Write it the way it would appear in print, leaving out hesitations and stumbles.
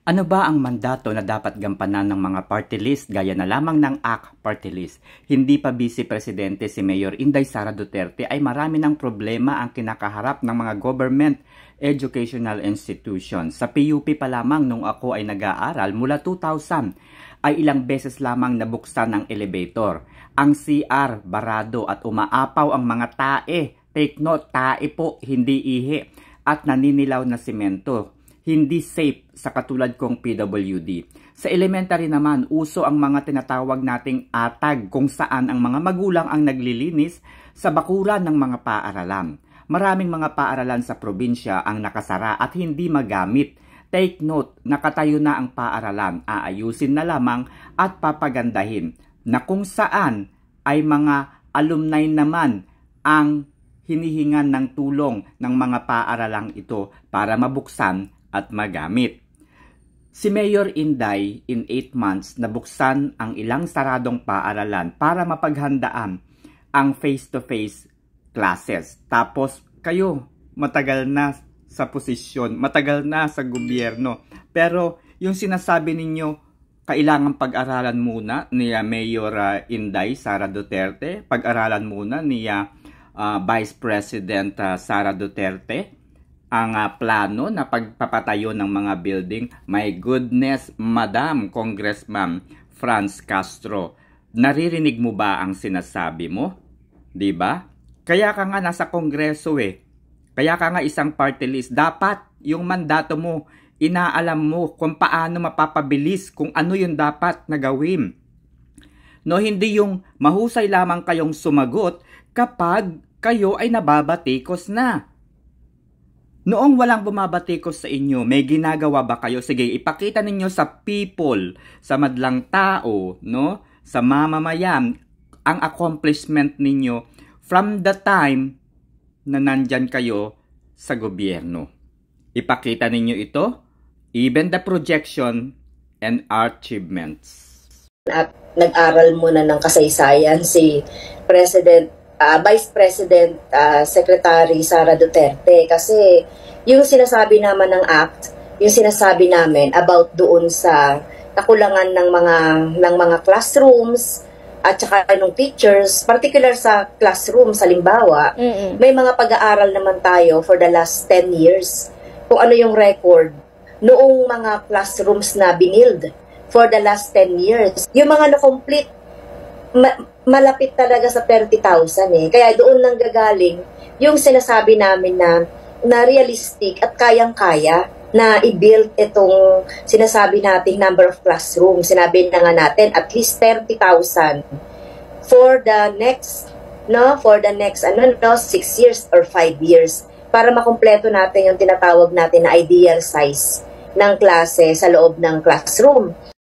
Ano ba ang mandato na dapat gampanan ng mga party list gaya na lamang ng ACT party list? Hindi pa Vice Presidente si Mayor Inday Sara Duterte ay marami ng problema ang kinakaharap ng mga government educational institutions. Sa PUP pa lamang nung ako ay nag-aaral mula 2000 ay ilang beses lamang nabuksan ang elevator. Ang CR barado at umaapaw ang mga tae. Take note, tae po, hindi ihi. At naninilaw na simento. Hindi safe sa katulad kong PWD. Sa elementary naman, uso ang mga tinatawag nating atag kung saan ang mga magulang ang naglilinis sa bakuran ng mga paaralan. Maraming mga paaralan sa probinsya ang nakasara at hindi magamit. Take note, nakatayo na ang paaralan, aayusin na lamang at papagandahin na kung saan ay mga alumni naman ang hinihingan ng tulong ng mga paaralang ito para mabuksan at magamit. Si Mayor Inday, in 8 months, nabuksan ang ilang saradong paaralan para mapaghandaan ang face-to-face classes. Tapos kayo, matagal na sa posisyon, matagal na sa gobyerno. Pero yung sinasabi ninyo, kailangan pag-aralan muna ni Mayor Inday Sara Duterte, pag-aralan muna ni Vice President Sara Duterte, ang plano na pagpapatayo ng mga building. My goodness, Madam Congressman Franz Castro, naririnig mo ba ang sinasabi mo? 'Di ba? Kaya ka nga nasa Kongreso eh. Kaya ka nga isang party list. Dapat yung mandato mo, inaalam mo kung paano mapapabilis, kung ano yung dapat na gawin. No, hindi yung mahusay lamang kayong sumagot kapag kayo ay nababatikos na. Noong walang bumabatikos sa inyo, may ginagawa ba kayo? Sige, ipakita ninyo sa people, sa madlang tao, no? Sa mamamayan, ang accomplishment ninyo from the time na nandyan kayo sa gobyerno. Ipakita ninyo ito, even the projection and achievements. At nag-aral muna ng kasaysayan si Vice President Secretary Sara Duterte, kasi yung sinasabi naman ng ACT, yung sinasabi namin about doon sa kakulangan ng mga classrooms at saka ng teachers, particular sa classroom, sa halimbawa, may mga pag-aaral naman tayo for the last 10 years kung ano yung record noong mga classrooms na binild for the last 10 years. Yung mga na-complete, malapit talaga sa 30,000 eh. Kaya doon nang gagaling yung sinasabi namin na realistic at kayang-kaya na i-build itong sinasabi nating number of classrooms. Sinabi na nga natin at least 30,000 for the next 6 years or 5 years para makumpleto natin yung tinatawag natin na ideal size ng klase sa loob ng classroom.